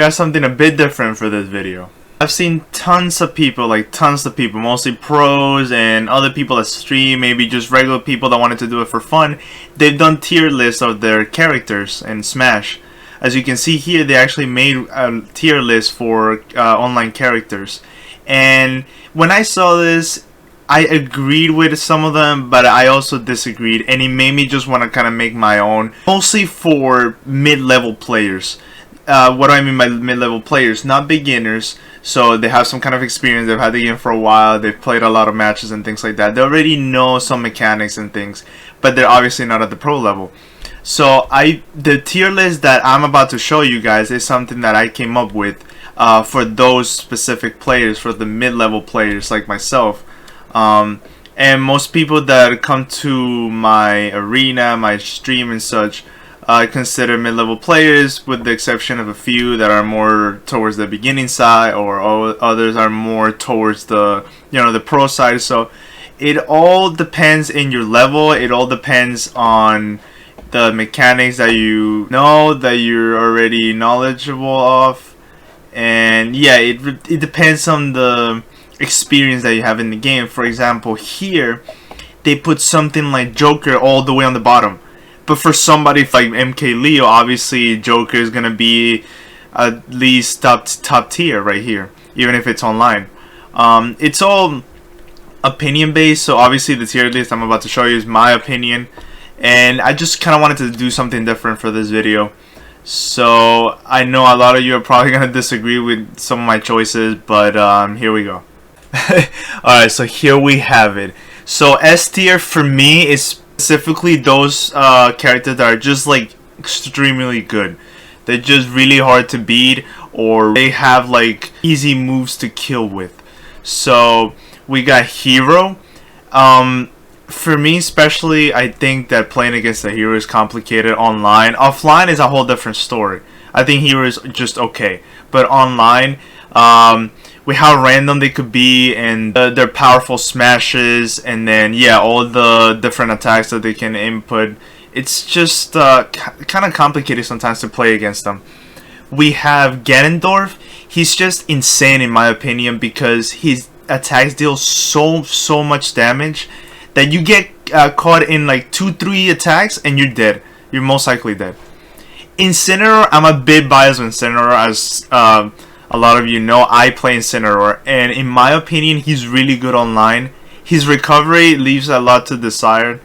Got something a bit different for this video. I've seen tons of people, mostly pros and other people that stream, maybe just regular people that wanted to do it for fun. They've done tier lists of their characters in Smash. As you can see here, they actually made a tier list for online characters. And when I saw this, I agreed with some of them, but I also disagreed, and it made me just want to kind of make my own, mostly for mid-level players. What do I mean by mid-level players? Not beginners, so they have some kind of experience, they've had the game for a while, they've played a lot of matches and things like that. They already know some mechanics and things, but they're obviously not at the pro level. So the tier list that I'm about to show you guys is something that I came up with for those specific players, for the mid-level players like myself. And most people that come to my arena, my stream and such, I consider mid-level players, with the exception of a few that are more towards the beginning side, or others are more towards the the pro side. So it all depends in your level. It all depends on the mechanics that you know, that you're already knowledgeable of, and yeah, it depends on the experience that you have in the game. For example, here they put something like Joker all the way on the bottom. But for somebody like MK Leo, obviously Joker is gonna be at least top tier right here, even if it's online. It's all opinion based, so obviously the tier list I'm about to show you is my opinion, and I just kind of wanted to do something different for this video. So I know a lot of you are probably gonna disagree with some of my choices, but here we go. Alright, so here we have it. So S tier for me is specifically those characters that are just like extremely good. They're just really hard to beat, or they have like easy moves to kill with. So we got Hero. For me especially, I think that playing against the Hero is complicated online. Offline is a whole different story. I think Hero is just okay, but online, with how random they could be, and their powerful smashes, and then yeah, all the different attacks that they can input, it's just kind of complicated sometimes to play against them. We have Ganondorf. He's just insane in my opinion, because his attacks deal so much damage that you get caught in like 2-3 attacks and you're dead. You're most likely dead. Incineroar, I'm a bit biased with Incineroar, as a lot of you know I play Incineroar, and in my opinion he's really good online. His recovery leaves a lot to desire,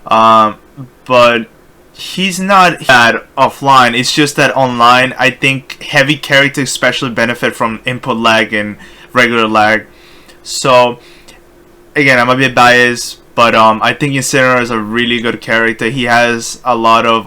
but he's not bad offline. It's just that online, I think heavy characters especially benefit from input lag and regular lag. So again, I'm a bit biased, but I think Incineroar is a really good character. He has a lot of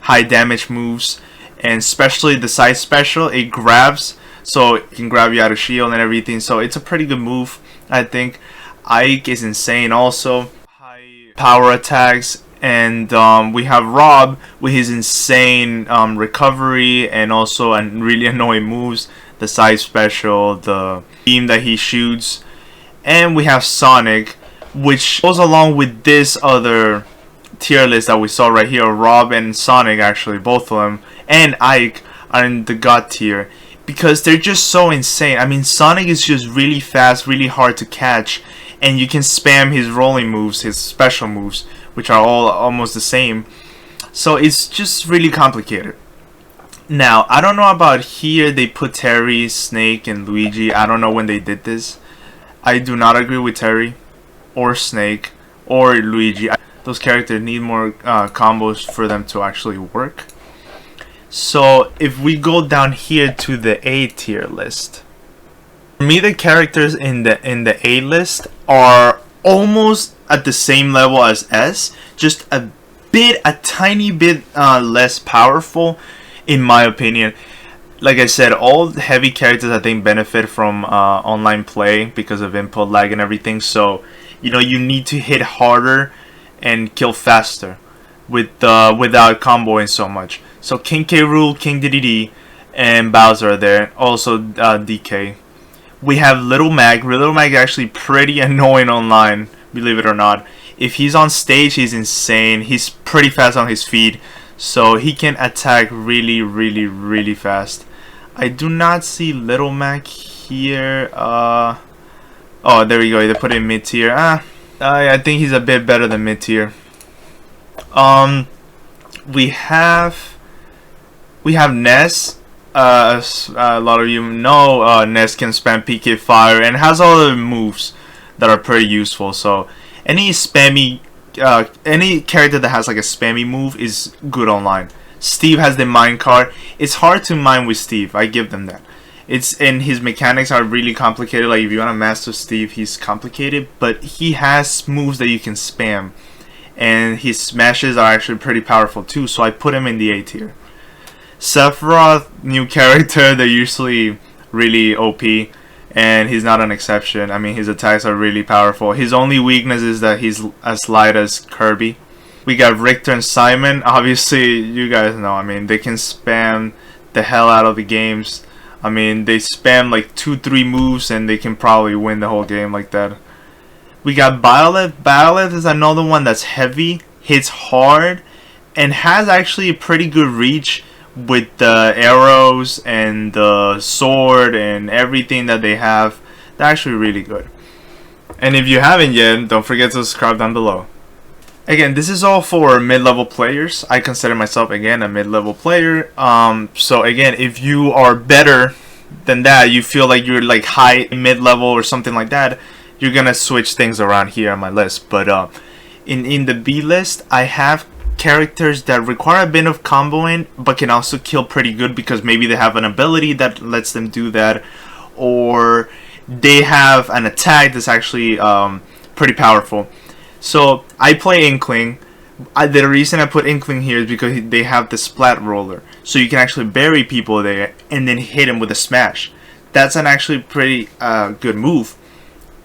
high damage moves, and especially the side special, it grabs, so it can grab you out of shield and everything, so it's a pretty good move. I think Ike is insane also, high power attacks, and we have Rob with his insane recovery, and also really annoying moves, the side special, the beam that he shoots. And we have Sonic, which goes along with this other tier list that we saw right here. Rob and Sonic, actually both of them, and Ike are in the God tier, because they're just so insane. I mean, Sonic is just really fast, really hard to catch, and you can spam his rolling moves, his special moves, which are all almost the same. So it's just really complicated. Now, I don't know about here, they put Terry, Snake, and Luigi. I don't know when they did this. I do not agree with Terry or Snake or Luigi. Those characters need more combos for them to actually work. So if we go down here to the A tier list, for me the characters in the A list are almost at the same level as S, just a tiny bit less powerful in my opinion. Like I said, all heavy characters I think benefit from online play because of input lag and everything. So you need to hit harder and kill faster without comboing so much. So King K. Rool, King DDD, and Bowser are there. Also DK. We have Little Mac. Little Mac is actually pretty annoying online, believe it or not. If he's on stage, he's insane. He's pretty fast on his feet, so he can attack really fast. I do not see Little Mac here. Oh, there we go. They put it in mid tier. I think he's a bit better than mid tier. We have Ness. A lot of you know Ness can spam PK Fire and has all the moves that are pretty useful. So any character that has like a spammy move is good online. Steve has the mine card. It's hard to mine with Steve. I give them that. And his mechanics are really complicated. Like if you want to master Steve, he's complicated, but he has moves that you can spam, and his smashes are actually pretty powerful too. So I put him in the A tier. Sephiroth, new character. They're usually really OP, and he's not an exception. I mean, his attacks are really powerful. His only weakness is that he's as light as Kirby. We got Richter and Simon. Obviously, you guys know. I mean, they can spam the hell out of the games. I mean, they spam like 2-3 moves and they can probably win the whole game like that. We got Byleth. Byleth is another one that's heavy, hits hard, and has actually a pretty good reach with the arrows and the sword and everything that they have. They're actually really good. And if you haven't yet, don't forget to subscribe down below. Again, this is all for mid-level players. I consider myself, again, a mid-level player. So again, if you are better than that, you feel like you're like high mid-level or something like that, you're gonna switch things around here on my list. But in the B list, I have characters that require a bit of comboing, but can also kill pretty good because maybe they have an ability that lets them do that, or they have an attack that's actually pretty powerful. So I play Inkling. The reason I put Inkling here is because they have the splat roller, so you can actually bury people there and then hit them with a smash. That's an actually pretty good move.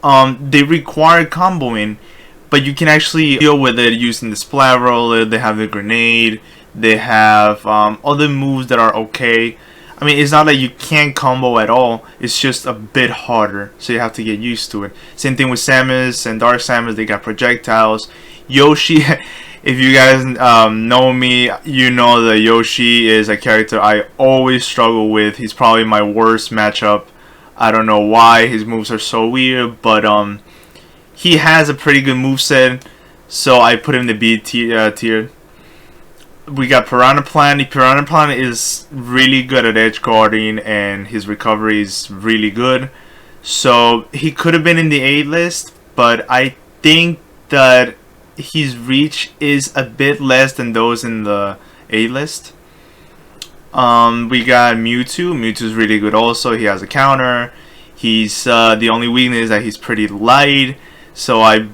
They require comboing, but you can actually deal with it using the splat roller. They have the grenade. They have other moves that are okay. I mean, it's not that you can't combo at all. It's just a bit harder, so you have to get used to it. Same thing with Samus and Dark Samus. They got projectiles. Yoshi, if you guys know me, you know that Yoshi is a character I always struggle with. He's probably my worst matchup. I don't know why. His moves are so weird, but he has a pretty good moveset, so I put him in the B tier. We got Piranha Plant. Piranha Plant is really good at edge guarding, and his recovery is really good. So he could have been in the A list, but I think that his reach is a bit less than those in the A list. We got Mewtwo. Mewtwo's really good also. He has a counter. He's the only weakness is that he's pretty light, so I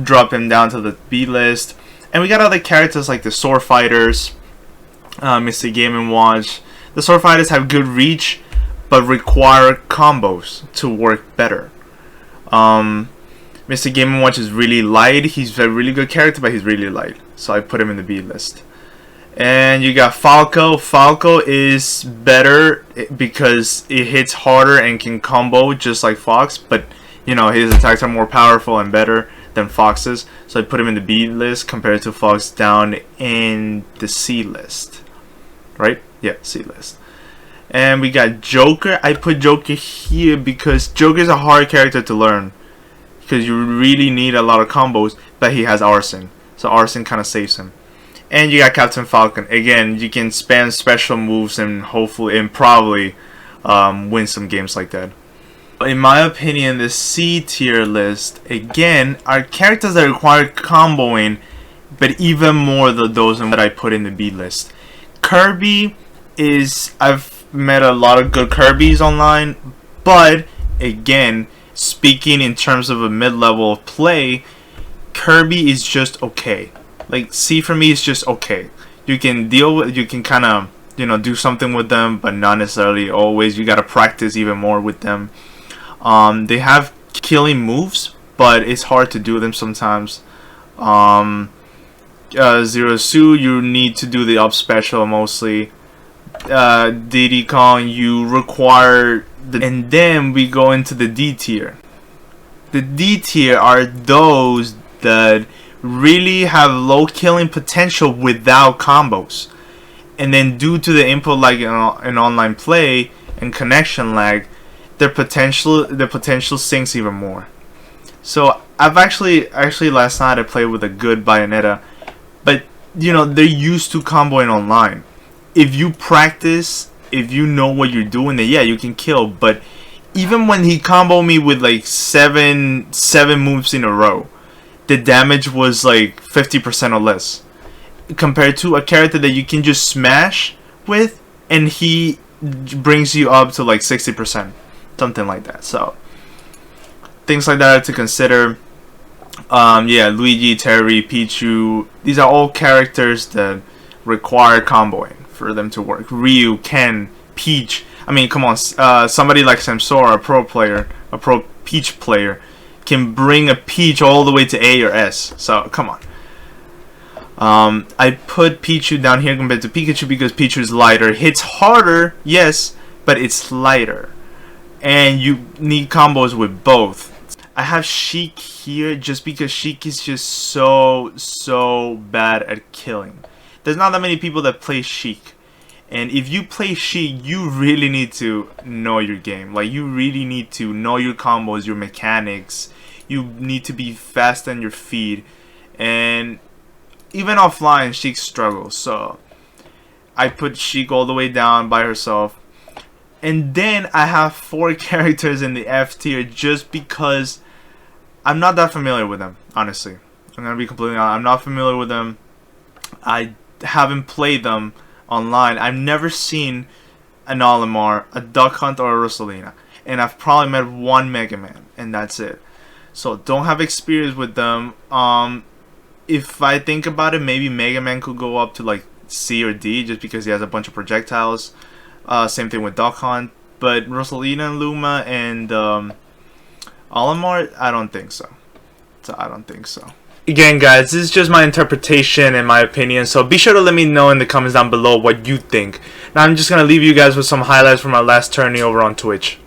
drop him down to the B list. And we got other characters like the Sword Fighters, Mr. Game & Watch. The Sword Fighters have good reach, but require combos to work better. Mr. Game & Watch is really light. He's a really good character, but he's really light. So I put him in the B list. And you got Falco. Falco is better because it hits harder and can combo just like Fox. But, you know, his attacks are more powerful and better than Fox's, so I put him in the B list compared to Fox down in the C list. Right? Yeah, C list. And we got Joker. I put Joker here because Joker is a hard character to learn, because you really need a lot of combos, but he has Arson, so Arson kind of saves him. And you got Captain Falcon. Again, you can spam special moves and hopefully and probably win some games like that. In my opinion, the C tier list, again, are characters that require comboing, but even more than those that I put in the B list. Kirby is, I've met a lot of good Kirbys online, but again, speaking in terms of a mid-level of play, Kirby is just okay. Like, C for me is just okay. You can deal with, you can kind of, you know, do something with them, but not necessarily always. You gotta practice even more with them. They have killing moves, but it's hard to do them sometimes. Zero Suit, you need to do the up special mostly. Diddy Kong, you require and then we go into the D tier. The D tier are those that really have low killing potential without combos. and then due to the input lag in online play and connection lag, the potential sinks even more. So I've actually last night I played with a good Bayonetta, but you know, they're used to comboing online. If you practice, if you know what you're doing, then yeah, you can kill. But even when he comboed me with like seven moves in a row, the damage was like 50% or less, compared to a character that you can just smash with, and he brings you up to like 60%, something like that. So things like that to consider. Yeah, Luigi, Terry, Pichu, these are all characters that require comboing for them to work. Ryu, Ken, Peach. I mean, come on, somebody like Samsora, a pro Peach player, can bring a Peach all the way to A or S. So come on. I put Pichu down here compared to Pikachu because Pichu is lighter. Hits harder, yes, but it's lighter, and you need combos with both. I have Sheik here just because Sheik is just so bad at killing. There's not that many people that play Sheik, and if you play Sheik, you really need to know your game. Like, you really need to know your combos, your mechanics. You need to be fast on your feet, and even offline, Sheik struggles. So I put Sheik all the way down by herself. And then I have 4 characters in the F tier just because I'm not that familiar with them, honestly. I'm going to be completely honest. I'm not familiar with them. I haven't played them online. I've never seen an Olimar, a Duck Hunt, or a Rosalina. And I've probably met 1 Mega Man, and that's it. So don't have experience with them. If I think about it, maybe Mega Man could go up to like C or D just because he has a bunch of projectiles. Same thing with Duck Hunt. But Rosalina and Luma and Olimar, I don't think so. I don't think so. Again, guys, this is just my interpretation and my opinion, so be sure to let me know in the comments down below what you think. Now I'm just going to leave you guys with some highlights from my last tourney over on Twitch.